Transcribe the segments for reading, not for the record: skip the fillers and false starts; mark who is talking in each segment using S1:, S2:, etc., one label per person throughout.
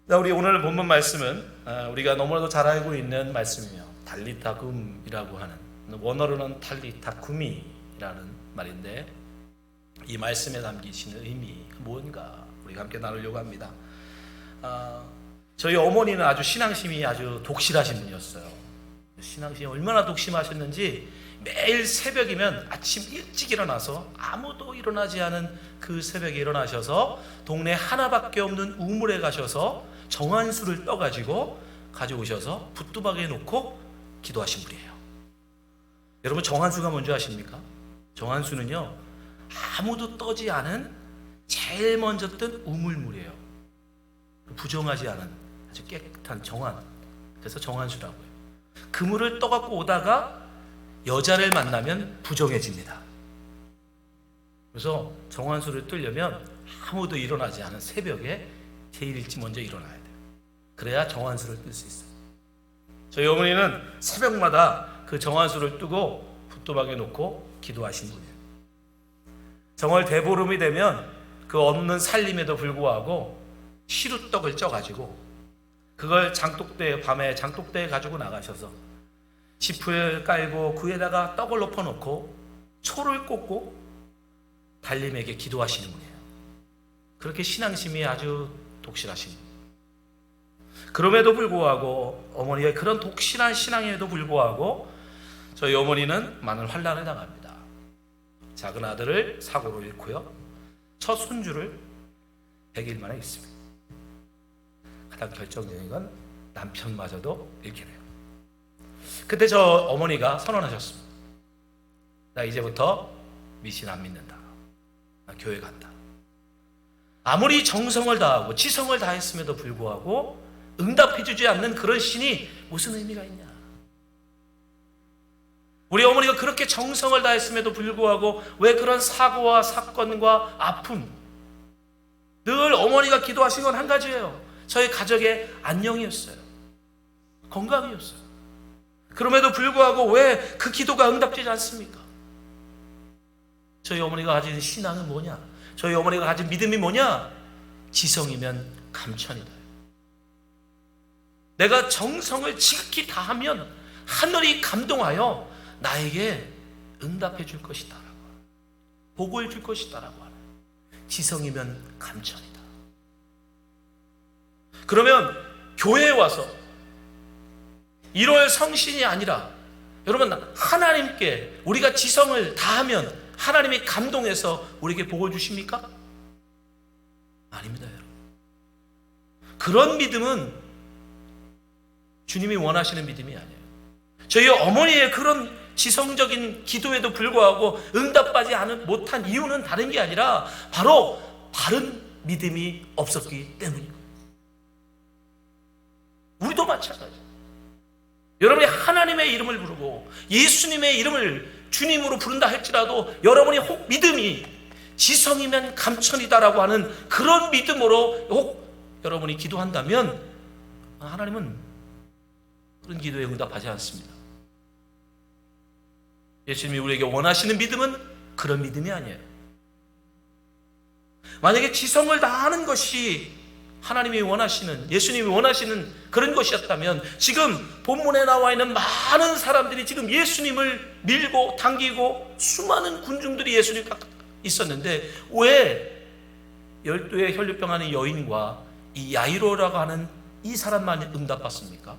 S1: 우리 오늘 본문 말씀은 우리가 너무나도 잘 알고 있는 말씀이며 달리타굼이라고 하는, 원어로는 탈리타쿠미라는 말인데, 이 말씀에 담기시는 의미 뭔가 우리가 함께 나누려고 합니다. 저희 어머니는 아주 신앙심이 아주 독실하신 분이었어요. 신앙심이 얼마나 독심하셨는지 매일 새벽이면 아침 일찍 일어나서 아무도 일어나지 않은 그 새벽에 일어나셔서 동네 하나밖에 없는 우물에 가셔서 정한수를 떠가지고 가져오셔서 붓두박에 놓고 기도하신 분이에요. 여러분, 정한수가 뭔지 아십니까? 정한수는요, 아무도 떠지 않은 제일 먼저 뜬 우물물이에요. 부정하지 않은 아주 깨끗한 정한, 그래서 정한수라고요. 그 물을 떠갖고 오다가 여자를 만나면 부정해집니다. 그래서 정한수를 뜨려면 아무도 일어나지 않은 새벽에 제일 일찍 먼저 일어나야 돼요. 그래야 정한수를 뜰 수 있어요. 저희 어머니는 새벽마다 그 정한수를 뜨고 붓도박에 놓고 기도하신 분이에요. 정월 대보름이 되면 그 없는 살림에도 불구하고 시루떡을 쪄가지고 그걸 밤에 장독대에 가지고 나가셔서 지프를 깔고 그 위에다가 떡을 엎어놓고 초를 꽂고 달님에게 기도하시는 분이에요. 그렇게 신앙심이 아주 독실하신 분. 그럼에도 불구하고, 어머니의 그런 독실한 신앙에도 불구하고 저희 어머니는 많은 환난을 당합니다. 작은 아들을 사고로 잃고요, 첫 손주를 100일 만에 잃습니다. 가장 결정적인 건 남편마저도 잃게 돼요. 그때 저 어머니가 선언하셨습니다. 나 이제부터 미신 안 믿는다. 나 교회 간다. 아무리 정성을 다하고 지성을 다했음에도 불구하고 응답해주지 않는 그런 신이 무슨 의미가 있냐. 우리 어머니가 그렇게 정성을 다했음에도 불구하고 왜 그런 사고와 사건과 아픔, 늘 어머니가 기도하신 건 한 가지예요. 저희 가족의 안녕이었어요. 건강이었어요. 그럼에도 불구하고 왜 그 기도가 응답되지 않습니까? 저희 어머니가 가진 신앙은 뭐냐? 저희 어머니가 가진 믿음이 뭐냐? 지성이면 감천이다. 내가 정성을 지극히 다하면 하늘이 감동하여 나에게 응답해 줄 것이다 라고, 복을 줄 것이다 라고 하는, 지성이면 감천이다. 그러면 교회에 와서 1월 성신이 아니라, 여러분, 하나님께 우리가 지성을 다하면 하나님이 감동해서 우리에게 복을 주십니까? 아닙니다, 여러분. 그런 믿음은 주님이 원하시는 믿음이 아니에요. 저희 어머니의 그런 지성적인 기도에도 불구하고 응답받지 못한 이유는 다른 게 아니라 바로 바른 믿음이 없었기 때문이에요. 우리도 마찬가지예요. 여러분이 하나님의 이름을 부르고 예수님의 이름을 주님으로 부른다 할지라도 여러분이 혹 믿음이 지성이면 감천이다라고 하는 그런 믿음으로 혹 여러분이 기도한다면 하나님은 그런 기도에 응답하지 않습니다. 예수님이 우리에게 원하시는 믿음은 그런 믿음이 아니에요. 만약에 지성을 다하는 것이 하나님이 원하시는, 예수님이 원하시는 그런 것이었다면 지금 본문에 나와 있는 많은 사람들이 지금 예수님을 밀고 당기고 수많은 군중들이 예수님 딱 있었는데 왜 12의 혈류병하는 여인과 이 야이로라고 하는 이 사람만 응답받습니까?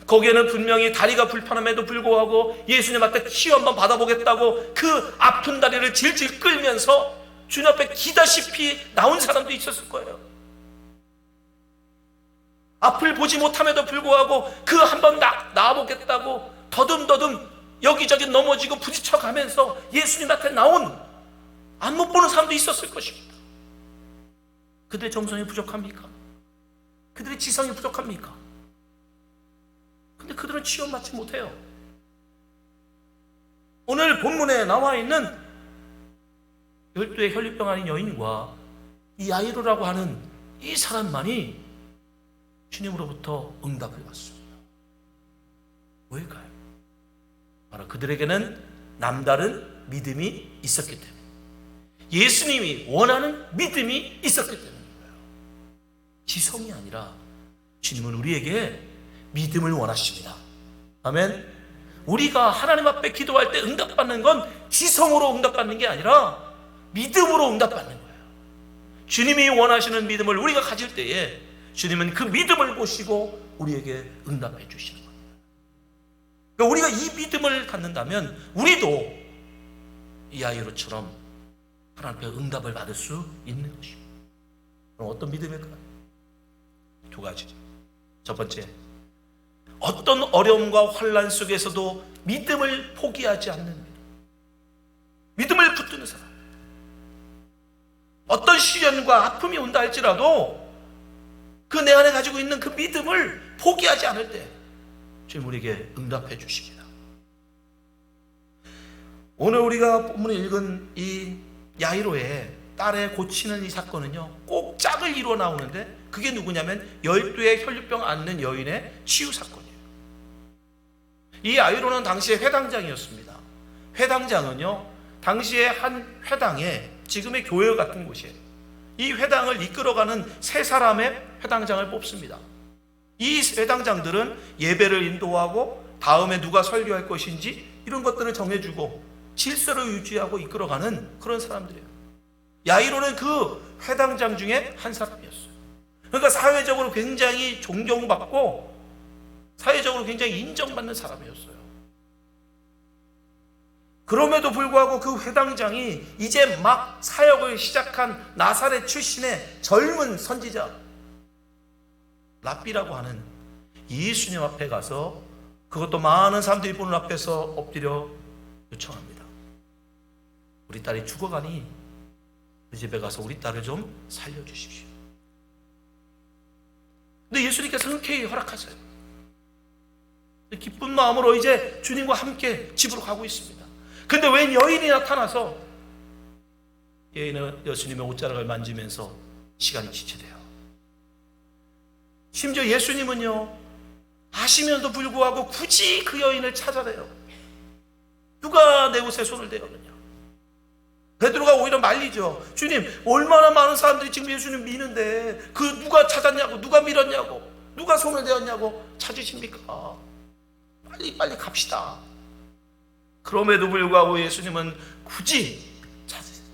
S1: 거기에는 분명히 다리가 불편함에도 불구하고 예수님한테 치유 한번 받아보겠다고 그 아픈 다리를 질질 끌면서 주님 앞에 기다시피 나온 사람도 있었을 거예요. 앞을 보지 못함에도 불구하고 그 한번 나아보겠다고 더듬더듬 여기저기 넘어지고 부딪혀 가면서 예수님 앞에 나온 안 못 보는 사람도 있었을 것입니다. 그들의 정성이 부족합니까? 그들의 지성이 부족합니까? 근데 그들은 치유받지 못해요. 오늘 본문에 나와 있는 12의 혈류병 아닌 여인과 이 야이로라고 하는 이 사람만이 주님으로부터 응답을 받습니다. 왜일까요? 바로 그들에게는 남다른 믿음이 있었기 때문에, 예수님이 원하는 믿음이 있었기 때문인 거예요. 지성이 아니라 주님은 우리에게 믿음을 원하십니다. 아멘. 우리가 하나님 앞에 기도할 때 응답받는 건 지성으로 응답받는 게 아니라 믿음으로 응답받는 거예요. 주님이 원하시는 믿음을 우리가 가질 때에 주님은 그 믿음을 보시고 우리에게 응답해 주시는 겁니다. 그러니까 우리가 이 믿음을 갖는다면 우리도 이 야이로처럼 하나님 앞에 응답을 받을 수 있는 것입니다. 그럼 어떤 믿음일까요? 두 가지죠. 첫 번째, 어떤 어려움과 환난 속에서도 믿음을 포기하지 않는 믿음. 믿음을 붙드는 사람. 어떤 시련과 아픔이 온다 할지라도 그 내 안에 가지고 있는 그 믿음을 포기하지 않을 때 주님 우리에게 응답해 주십니다. 오늘 우리가 본문에 읽은 이 야이로의 딸의 고치는 이 사건은요, 꼭 짝을 이루어 나오는데 그게 누구냐면 12의 혈류병 앓는 여인의 치유 사건이에요. 이 야이로는 당시에 회당장이었습니다. 회당장은요, 당시에 한 회당에 지금의 교회 같은 곳이에요. 이 회당을 이끌어가는 세 사람의 회당장을 뽑습니다. 이 회당장들은 예배를 인도하고 다음에 누가 설교할 것인지 이런 것들을 정해주고 질서를 유지하고 이끌어가는 그런 사람들이에요. 야이로는 그 회당장 중에 한 사람이었어요. 그러니까 사회적으로 굉장히 존경받고 사회적으로 굉장히 인정받는 사람이었어요. 그럼에도 불구하고 그 회당장이 이제 막 사역을 시작한 나사렛 출신의 젊은 선지자 랍비라고 하는 예수님 앞에 가서, 그것도 많은 사람들이 보는 앞에서 엎드려 요청합니다. 우리 딸이 죽어가니 그 집에 가서 우리 딸을 좀 살려주십시오. 근데 예수님께서 흔쾌히 허락하세요. 기쁜 마음으로 이제 주님과 함께 집으로 가고 있습니다. 근데 웬 여인이 나타나서 여인은 예수님의 옷자락을 만지면서 시간이 지체돼요. 심지어 예수님은요, 아시면서도 불구하고 굳이 그 여인을 찾아내요. 누가 내 옷에 손을 대었느냐. 베드로가 오히려 말리죠. 주님, 얼마나 많은 사람들이 지금 예수님 미는데 그 누가 찾았냐고, 누가 밀었냐고, 누가 손을 대었냐고 찾으십니까? 빨리 갑시다. 그럼에도 불구하고 예수님은 굳이 찾으세요.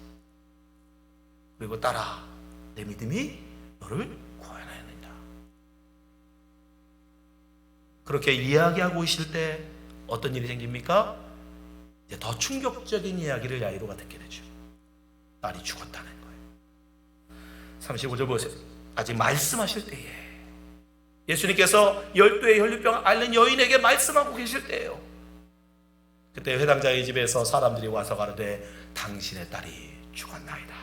S1: 그리고 따라, 내 믿음이 너를 구원하였느니라. 그렇게 이야기하고 있을 때 어떤 일이 생깁니까? 이제 더 충격적인 이야기를 야이로가 듣게 되죠. 딸이 죽었다는 거예요. 35절 보세요. 아직 말씀하실 때에 예수님께서 12의 혈류병 앓는 여인에게 말씀하고 계실 때예요. 그때 회당장의 집에서 사람들이 와서 가로되 당신의 딸이 죽었나이다.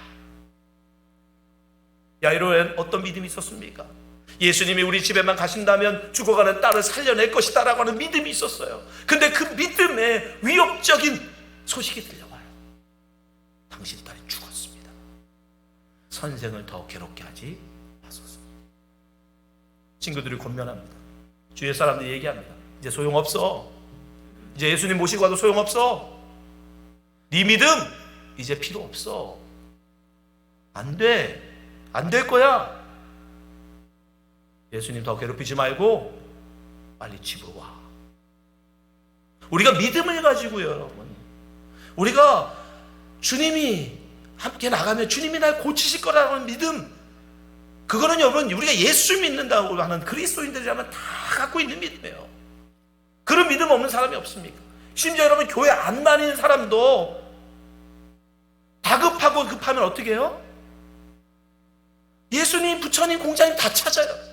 S1: 야이로엔 어떤 믿음이 있었습니까? 예수님이 우리 집에만 가신다면 죽어가는 딸을 살려낼 것이다 라고 하는 믿음이 있었어요. 근데 그 믿음에 위협적인 소식이 들려와요. 당신 딸이 죽었습니다. 선생을 더 괴롭게 하지 마소서. 친구들이 권면합니다. 주위의 사람들이 얘기합니다. 이제 소용없어. 이제 예수님 모시고 와도 소용없어. 네 믿음 이제 필요 없어. 안 돼. 안 될 거야. 예수님 더 괴롭히지 말고 빨리 집으로 와. 우리가 믿음을 가지고요, 여러분, 우리가 주님이 함께 나가면 주님이 날 고치실 거라는 믿음, 그거는 여러분 우리가 예수 믿는다고 하는 그리스도인들이라면 다 갖고 있는 믿음이에요. 그런 믿음 없는 사람이 없습니까? 심지어 여러분 교회 안 다니는 사람도 다급하고 급하면 어떻게 해요? 예수님, 부처님, 공자님 다 찾아요.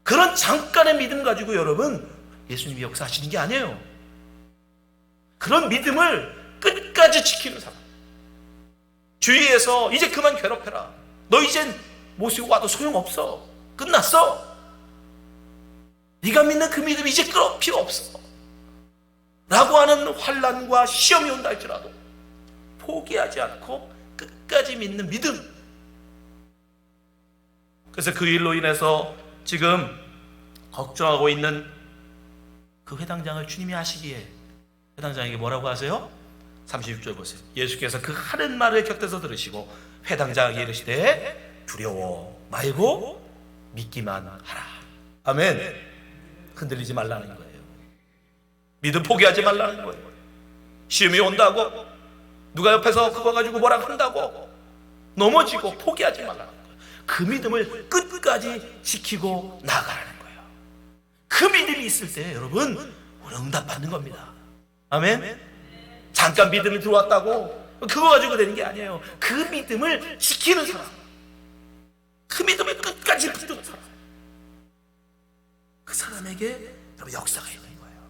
S1: 그런 잠깐의 믿음 가지고 여러분 예수님이 역사하시는 게 아니에요. 그런 믿음을 끝까지 지키는 사람, 주위에서 이제 그만 괴롭혀라, 너 이젠 모시고 와도 소용없어, 끝났어, 네가 믿는 그 믿음이 이제 끌어 필요 없어 라고 하는 환난과 시험이 온다 할지라도 포기하지 않고 끝까지 믿는 믿음. 그래서 그 일로 인해서 지금 걱정하고 있는 그 회당장을 주님이 아시기에 회당장에게 뭐라고 하세요? 36절 보세요. 예수께서 그 하는 말을 곁에서 들으시고 회당장에게 이르시되 두려워 말고 믿기만 하라. 아멘. 흔들리지 말라는 거예요. 믿음 포기하지 말라는 거예요. 시험이 온다고 누가 옆에서 그거 가지고 뭐라 한다고 넘어지고 포기하지 말라는 거예요. 그 믿음을 끝까지 지키고 나아가라는 거예요. 그 믿음이 있을 때 여러분 우리 응답받는 겁니다. 아멘. 잠깐 믿음이 들어왔다고 그거 가지고 되는 게 아니에요. 그 믿음을 지키는 사람, 그 믿음을 끝까지 붙드는 사람, 그 사람에게 여러분 역사가 있는 거예요.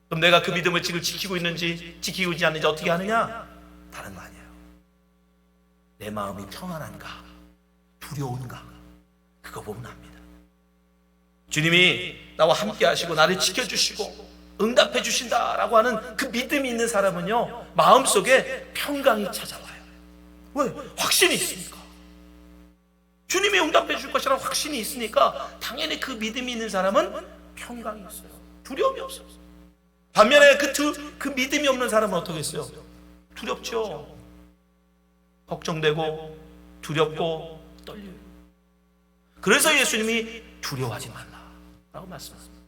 S1: 그럼 내가 그 믿음을 지금 지키고 있는지 지키고 있지 않는지 어떻게 하느냐? 다른 거 아니에요. 내 마음이 평안한가 두려운가 그거 보면 압니다. 주님이 나와 함께 하시고 나를 지켜주시고 응답해 주신다라고 하는 그 믿음이 있는 사람은요 마음속에 평강이 찾아와요. 왜? 확신이 있으니까. 주님이 응답해 줄 것이라는 확신이 있으니까 당연히 그 믿음이 있는 사람은 평강이 있어요. 두려움이 없어요. 반면에 그 믿음이 없는 사람은 어떻게 했어요? 두렵죠. 걱정되고 두렵고 떨려요. 그래서 예수님이 두려워하지 말라라고 말씀하십니다.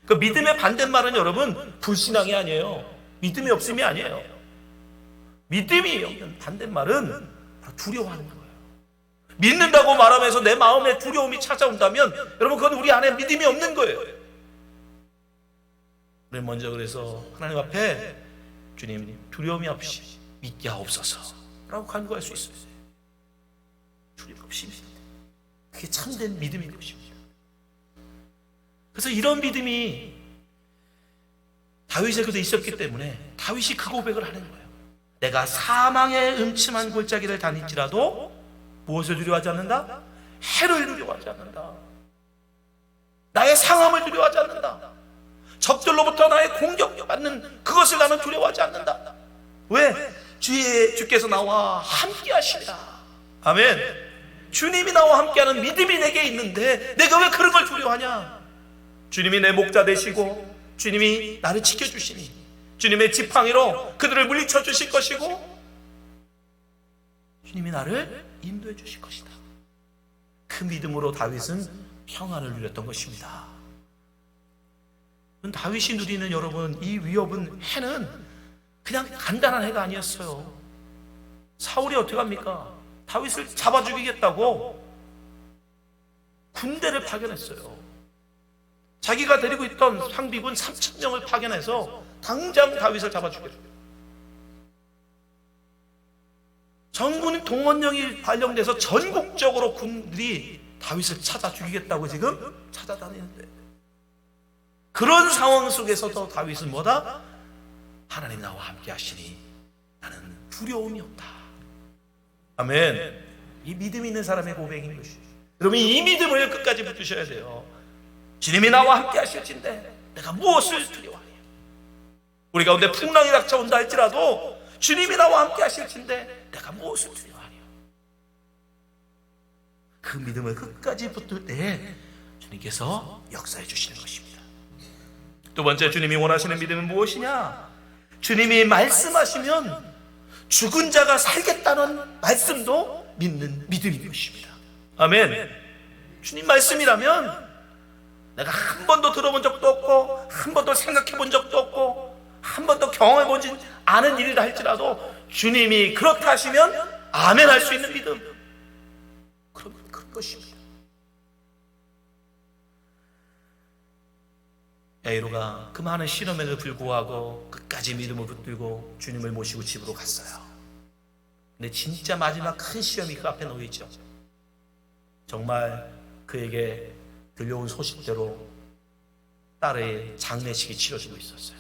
S1: 그 믿음의 반대말은 여러분 불신앙이 아니에요. 믿음이 없음이 아니에요. 믿음이 없는 반대말은 두려워하는 거예요. 믿는다고 말하면서 내 마음에 두려움이 찾아온다면 여러분 그건 우리 안에 믿음이 없는 거예요. 우리 먼저 그래서 하나님 앞에 주님 두려움이 없이 믿게 하옵소서 라고 간구할 수 있어요. 두려움 없이 믿는 그게 참된 믿음인 것입니다. 그래서 이런 믿음이 다윗에게도 있었기 때문에 다윗이 그 고백을 하는 거예요. 내가 사망의 음침한 골짜기를 다닐지라도 무엇을 두려워하지 않는다? 해를 두려워하지 않는다. 나의 상함을 두려워하지 않는다. 적들로부터 나의 공격받는 그것을 나는 두려워하지 않는다. 왜? 주께서 나와 함께 하시리라. 아멘. 주님이 나와 함께하는 믿음이 내게 있는데 내가 왜 그런 걸 두려워하냐? 주님이 내 목자 되시고 주님이 나를 지켜주시니 주님의 지팡이로 그들을 물리쳐 주실 것이고 주님이 나를 인도해 주실 것이다. 그 믿음으로 다윗은 평안을 누렸던 것입니다. 다윗이 누리는 여러분 이 위협은 해는 그냥 간단한 해가 아니었어요. 사울이 어떻게 합니까? 다윗을 잡아 죽이겠다고 군대를 파견했어요. 자기가 데리고 있던 상비군 3,000명을 파견해서 당장 다윗을 잡아 죽였어요. 전군 동원령이 발령돼서 전국적으로 군들이 다윗을 찾아 죽이겠다고 지금 찾아다니는데 그런 상황 속에서도 다윗은 뭐다? 하나님 나와 함께 하시니 나는 두려움이 없다. 아멘. 이 믿음이 있는 사람의 고백인 것이죠. 여러분 이 믿음을 끝까지 붙드셔야 돼요. 주님이 나와 함께 하실진데 내가 무엇을 두려워하냐? 우리 가운데 풍랑이 닥쳐온다 할지라도 주님이 나와 함께 하실진데 내가 무엇을 두려워하냐? 그 믿음을 끝까지 붙들 때 주님께서 역사해 주시는 것입니다. 두 번째 주님이 원하시는 믿음은 무엇이냐? 주님이 말씀하시면 죽은 자가 살겠다는 말씀도 믿는 믿음인 것입니다. 아멘. 주님 말씀이라면 내가 한 번도 들어본 적도 없고 한 번도 생각해 본 적도 없고 한 번도 경험해 보지 않은 일이라 할지라도 주님이 그렇다 하시면 아멘 할 수 있는 믿음, 그런 것입니다. 야이로가 그 많은 시험에도 불구하고 끝까지 믿음을 붙들고 주님을 모시고 집으로 갔어요. 근데 진짜 마지막 큰 시험이 그 앞에 놓여있죠. 정말 그에게 들려온 소식대로 딸의 장례식이 치러지고 있었어요.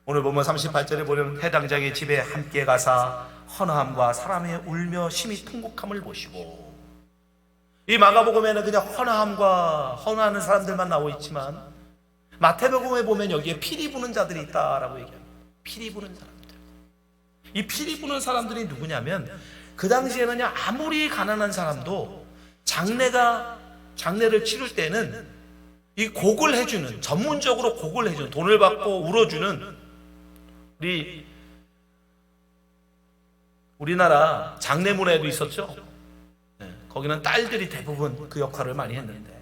S1: 오늘 보면 38절에 보면 해당장의 집에 함께 가사 헌화함과 사람의 울며 심히 통곡함을 보시고, 이 마가복음에는 그냥 헌화함과 헌화하는 사람들만 나와 있지만 마태복음에 보면 여기에 피리 부는 자들이 있다라고 얘기합니다. 피리 부는 사람들. 이 피리 부는 사람들이 누구냐면 그 당시에는 아무리 가난한 사람도 장례를 치를 때는 이 곡을 해주는, 전문적으로 곡을 해주는, 돈을 받고 울어주는, 우리나라 장례문화에도 있었죠. 거기는 딸들이 대부분 그 역할을 많이 했는데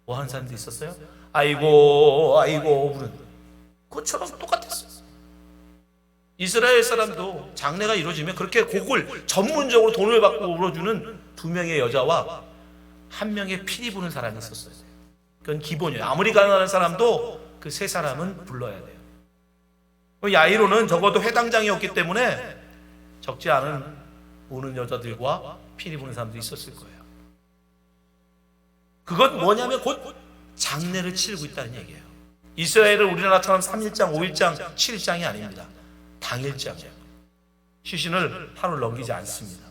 S1: 뭐 하는 사람도 있었어요? 아이고 아이고 부르는 그것처럼 똑같았어요. 이스라엘 사람도 장례가 이루어지면 그렇게 곡을 전문적으로 돈을 받고 울어주는 2명의 여자와 1명의 피리 부는 사람이 있었어요. 그건 기본이에요. 아무리 가난한 사람도 그 3사람은 불러야 돼요. 야이로는 적어도 회당장이었기 때문에 적지 않은 우는 여자들과 피리 부는 사람도 있었을 거예요. 그건 뭐냐면 곧 장례를 치르고 있다는 얘기예요. 이스라엘은 우리나라처럼 3일장, 5일장, 7일장이 아닙니다. 당일장이에요. 시신을 하루 넘기지 않습니다.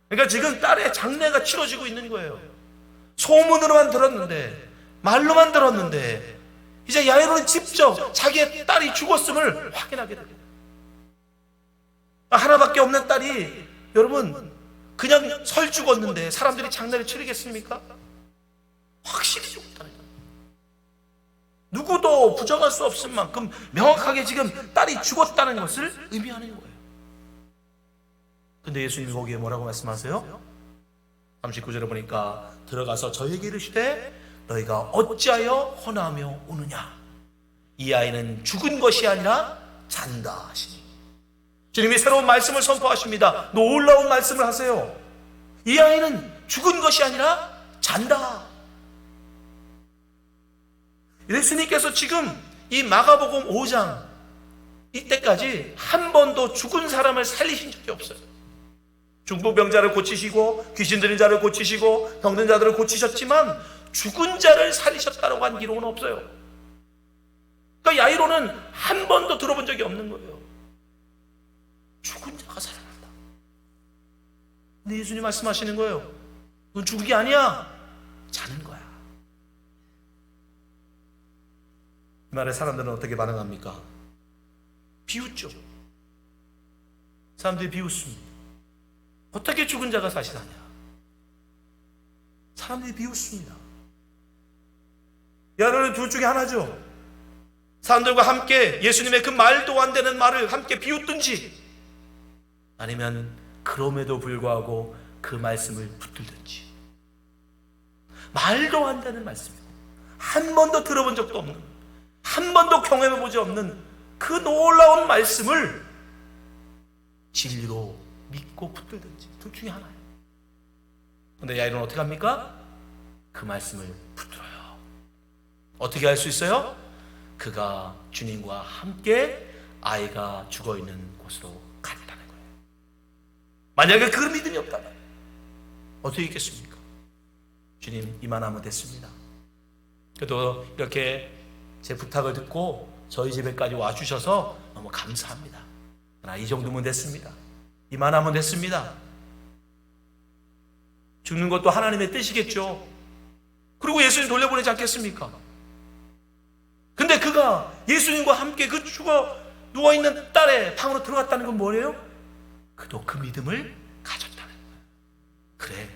S1: 그러니까 지금 딸의 장례가 치러지고 있는 거예요. 소문으로만 들었는데, 말로만 들었는데, 이제 야이로는 직접 자기의 딸이 죽었음을 확인하게 됩니다. 하나밖에 없는 딸이 여러분 그냥 설 죽었는데 사람들이 장례를 치르겠습니까? 확실히 죽었다는 거예요. 누구도 부정할 수 없을 만큼 명확하게 지금 딸이 죽었다는 것을 의미하는 거예요. 근데 예수님이 거기에 뭐라고 말씀하세요? 39절에 보니까 들어가서 저에게 이르시되 너희가 어찌하여 헌하며 우느냐? 이 아이는 죽은 것이 아니라 잔다 하시니. 주님이 새로운 말씀을 선포하십니다. 놀라운 말씀을 하세요. 이 아이는 죽은 것이 아니라 잔다. 예수님께서 지금 이 마가복음 5장 이때까지 한 번도 죽은 사람을 살리신 적이 없어요. 중풍병자를 고치시고 귀신 들린 자를 고치시고 병든 자들을 고치셨지만 죽은 자를 살리셨다고 한 기록은 없어요. 그러니까 야이로는 한 번도 들어본 적이 없는 거예요. 죽은 자가 살아난다. 근데 예수님 말씀하시는 거예요. 넌 죽은 게 아니야. 자는 거야. 이 말에 사람들은 어떻게 반응합니까? 비웃죠. 사람들이 비웃습니다. 어떻게 죽은 자가 다시 사냐? 사람들이 비웃습니다. 여러분 둘 중에 하나죠. 사람들과 함께 예수님의 그 말도 안 되는 말을 함께 비웃든지 아니면 그럼에도 불구하고 그 말씀을 붙들든지. 말도 안 되는 말씀이에요. 한 번도 들어본 적도 없는, 한 번도 경험해보지 없는 그 놀라운 말씀을 진리로 믿고 붙들든지 둘 중에 하나예요. 그런데 야이로는 어떻게 합니까? 그 말씀을 붙들어요. 어떻게 할 수 있어요? 그가 주님과 함께 아이가 죽어있는 곳으로 갔다는 거예요. 만약에 그 믿음이 없다면 어떻게 있겠습니까? 주님 이만하면 됐습니다. 그래도 이렇게 제 부탁을 듣고 저희 집에까지 와주셔서 너무 감사합니다. 그러나 이 정도면 됐습니다. 이만하면 됐습니다. 죽는 것도 하나님의 뜻이겠죠. 그리고 예수님 돌려보내지 않겠습니까? 근데 그가 예수님과 함께 그 죽어 누워있는 딸의 방으로 들어갔다는 건 뭐예요? 그도 그 믿음을 가졌다는 거예요. 그래,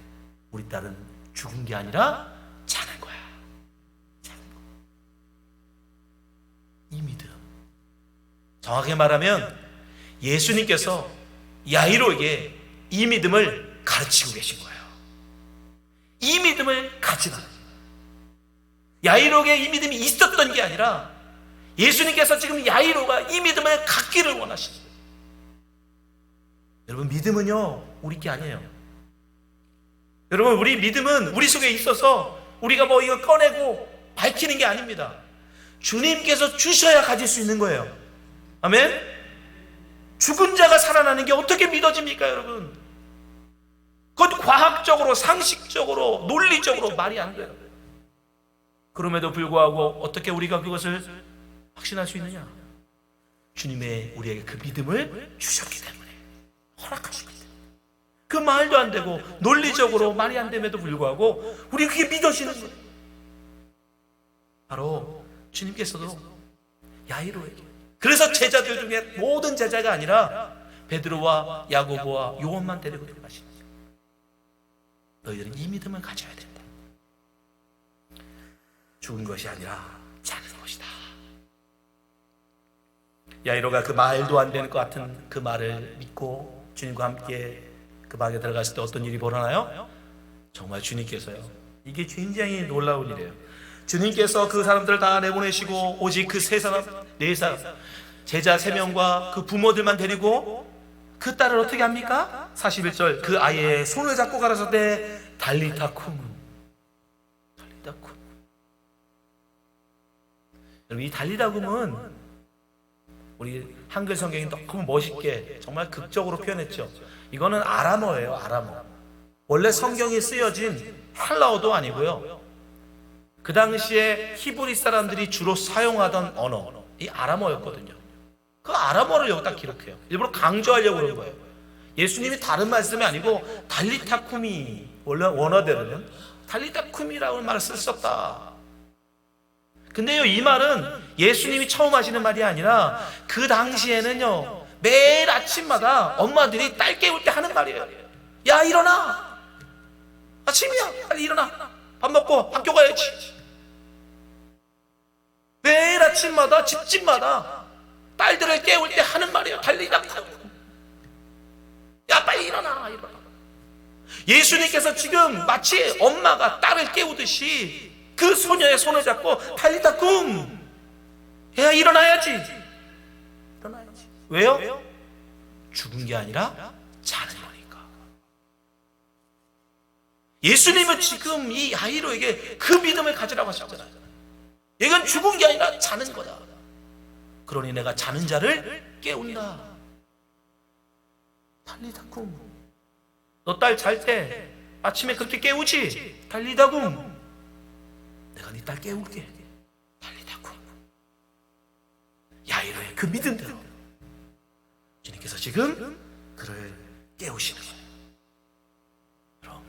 S1: 우리 딸은 죽은 게 아니라 자는 거야. 자는 거야. 이 믿음. 정확하게 말하면 예수님께서 야이로에게 이 믿음을 가르치고 계신 거예요. 이 믿음을 가지라. 야이로에게 이 믿음이 있었던 게 아니라 예수님께서 지금 야이로가 이 믿음을 갖기를 원하시는 거예요. 여러분 믿음은요 우리 게 아니에요. 여러분 우리 믿음은 우리 속에 있어서 우리가 뭐 이거 꺼내고 밝히는 게 아닙니다. 주님께서 주셔야 가질 수 있는 거예요. 아멘. 죽은 자가 살아나는 게 어떻게 믿어집니까 여러분? 그건 과학적으로 상식적으로 논리적으로 말이 안 돼요. 그럼에도 불구하고 어떻게 우리가 그것을 확신할 수 있느냐? 주님의 우리에게 그 믿음을 주셨기 때문에, 허락하셨기 때문에. 그 말도 안 되고 논리적으로 말이 안 됨에도 불구하고 우리가 그게 믿어지는 거예요. 바로 주님께서도 야이로에게, 그래서 제자들 중에 모든 제자가 아니라 베드로와 야고보와 요한만 데리고 들어가시는 거예요. 너희들은 이 믿음을 가져야 된다. 죽은 것이 아니라 자는 것이다. 야이로가 그 말도 안 되는 것 같은 그 말을 믿고 주님과 함께 그 방에 들어갔을 때 어떤 일이 벌어나요? 정말 주님께서요. 이게 굉장히 놀라운 일이에요. 주님께서 그 사람들을 다 내보내시고 오직 그 세 사람, 네 사람, 제자 3명과 그 부모들만 데리고 그 딸을 어떻게 합니까? 41절, 그 아이의 손을 잡고 가라사대 달리타 쿰. 달리타 쿰. 여러분, 이 달리타 쿰은 우리 한글 성경이 너무 멋있게 정말 극적으로 표현했죠. 이거는 아람어예요. 아람어. 원래 성경이 쓰여진 헬라어도 아니고요, 그 당시에 히브리 사람들이 주로 사용하던 언어, 이 아람어였거든요. 그 아람어를 여기다 기록해요. 일부러 강조하려고 그런 거예요. 예수님이 다른 말씀이 아니고 달리타 쿰이, 원래 원어대로는 달리타 쿰이라고 말을 썼다. 근데요, 이 말은 예수님이 처음 하시는 말이 아니라 그 당시에는요, 매일 아침마다 엄마들이 딸 깨울 때 하는 말이에요. 야, 일어나! 아침이야! 빨리 일어나! 밥 먹고 학교 가야지! 매일 아침마다 집집마다 딸들을 깨울 때 하는 말이에요. 달리다 쿰. 야, 빨리 일어나! 일어나! 예수님께서 지금 마치 엄마가 딸을 깨우듯이 그 소녀의 손을 잡고 달리다 쿰! 야, 일어나야지! 일어나야지. 왜요? 죽은 게 아니라 자는 거니까. 예수님은 지금 이 아이로에게 그 믿음을 가지라고 하셨잖아요. 이건 죽은 게 아니라 자는 거다. 그러니 내가 자는 자를 깨운다. 달리다 쿰. 너 딸 잘 때 아침에 그렇게 깨우지? 달리다 쿰. 내가 네 딸 깨울게. 달리다 쿰. 야이로의 그 믿음대로 주님께서 지금 그를 깨우시는 거예요. 그럼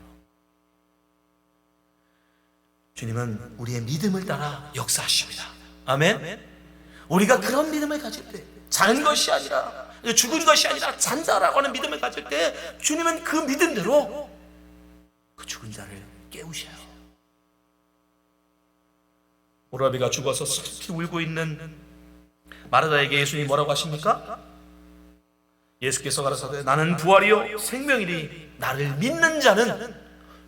S1: 주님은 우리의 믿음을 따라 역사하십니다. 아멘. 우리가 그런 믿음을 가질 때, 자는 것이 아니라, 죽은 것이 아니라 잔다라고 하는 믿음을 가질 때 주님은 그 믿음대로 그 죽은 자를 깨우셔요. 오라비가 죽어서 슬피 울고 있는 마르다에게 예수님이 뭐라고 하십니까? 예수께서 가라사대 나는 부활이요 생명이니 나를 믿는 자는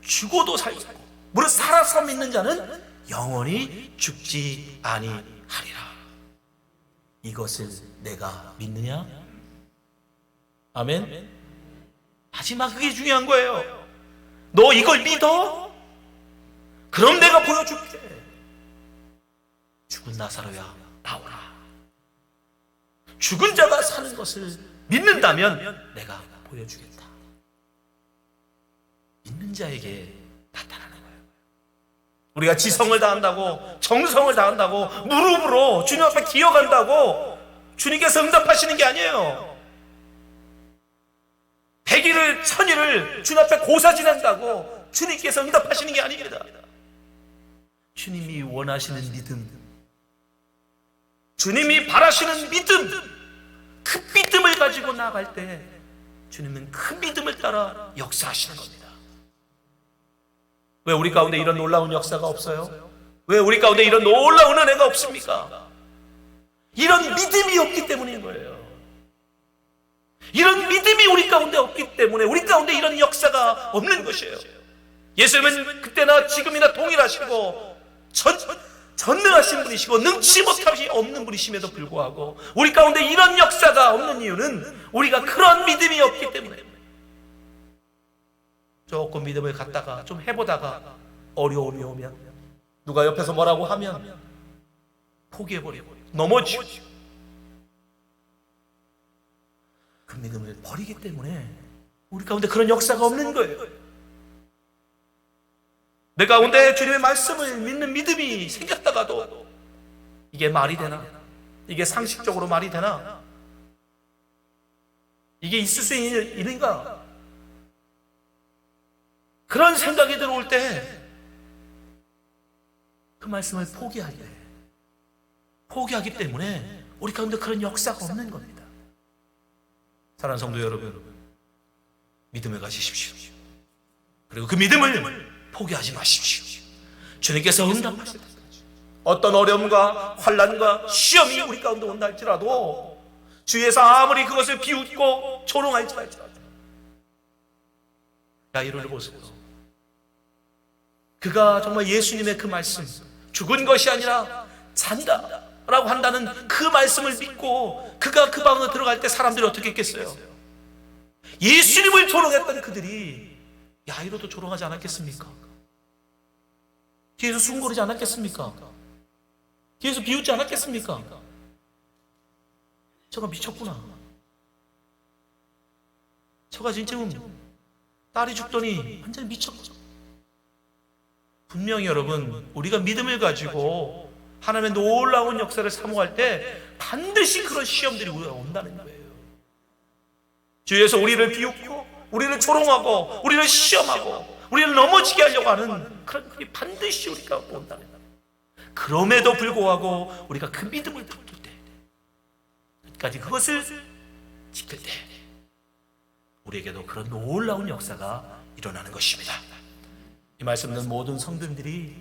S1: 죽어도 살겠고 무릇 살아서 믿는 자는 영원히 죽지 아니하리라. 이것을 내가 믿느냐? 아멘. 마지막 그게 중요한 거예요. 너 이걸 믿어? 그럼 내가 보여줄게. 죽은 나사로야 나오라. 죽은 자가 사는 것을 믿는다면 내가 보여주겠다. 믿는 자에게 나타나는 거예요. 우리가 지성을 다한다고, 정성을 다한다고, 무릎으로 주님 앞에 기어간다고 주님께서 응답하시는 게 아니에요. 100일을 1000일을 주님 앞에 고사 지낸다고 주님께서 응답하시는 게 아닙니다. 주님이 원하시는 믿음, 주님이 바라시는 믿음, 그 믿음을 가지고 나아갈 때 주님은 그 믿음을 따라 역사하시는 겁니다. 왜 우리 가운데 이런 놀라운 역사가 없어요? 왜 우리 가운데 이런 놀라운 은혜가 없습니까? 이런 믿음이 없기 때문인 거예요. 이런 믿음이 우리 가운데 없기 때문에 우리 가운데 이런 역사가 없는 것이에요. 예수님은 그때나 지금이나 동일하시고 전능하신 분이시고 능치 못함이 없는 분이심에도 불구하고 우리 가운데 이런 역사가 없는 이유는 우리가 그런 믿음이 없기 때문에, 조금 믿음을 갖다가 좀 해보다가 어려움이 오면, 누가 옆에서 뭐라고 하면 포기해버리고 넘어지고, 그 믿음을 버리기 때문에 우리 가운데 그런 역사가 없는 거예요. 내 가운데 주님의 말씀을 믿는 믿음이 생겼다가도 이게 말이 되나? 이게 상식적으로 말이 되나? 이게 있을 수 있는 일인가? 그런 생각이 들어올 때 그 말씀을 포기하기 때문에 우리 가운데 그런 역사가 없는 겁니다. 사랑하는 성도 여러분, 믿음을 가지십시오. 그리고 그 믿음을 포기하지 마십시오. 주님께서 응답하실 때까지 어떤 어려움과 환난과 시험이 우리 가운데 온다 할지라도, 주위에서 아무리 그것을 비웃고 조롱할지 할지라도 야이로를 보세요. 그가 정말 예수님의 그 말씀, 죽은 것이 아니라 산다 라고 한다는 그 말씀을 믿고 그가 그 방에 들어갈 때 사람들이 어떻게 했겠어요? 예수님을 조롱했던 그들이 야이로도 조롱하지 않았겠습니까? 뒤에서 숭고르지 않았겠습니까? 뒤에서 비웃지 않았겠습니까? 저가 미쳤구나. 저가 지금 딸이 죽더니 완전히 미쳤죠. 분명히 여러분, 우리가 믿음을 가지고 하나님의 놀라운 역사를 사모할 때 반드시 그런 시험들이 우리가 온다는 거예요. 주위에서 우리를 비웃고 우리를 조롱하고 우리를 시험하고 우리를 넘어지게 하려고 하는 그런 일이 반드시 우리가 온다는 거예요. 그럼에도 불구하고 우리가 그 믿음을 붙들 때, 끝까지 그것을 지킬 때 우리에게도 그런 놀라운 역사가 일어나는 것입니다. 이 말씀 듣는 모든 성도님들이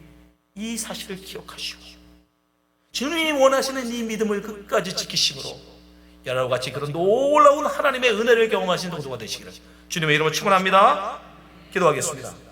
S1: 이 사실을 기억하시고 주님이 원하시는 이 믿음을 끝까지 지키심으로 여러분과 같이 그런 놀라운 하나님의 은혜를 경험하시는 동도가 되시기를 주님의 이름으로 축원합니다. 기도하겠습니다.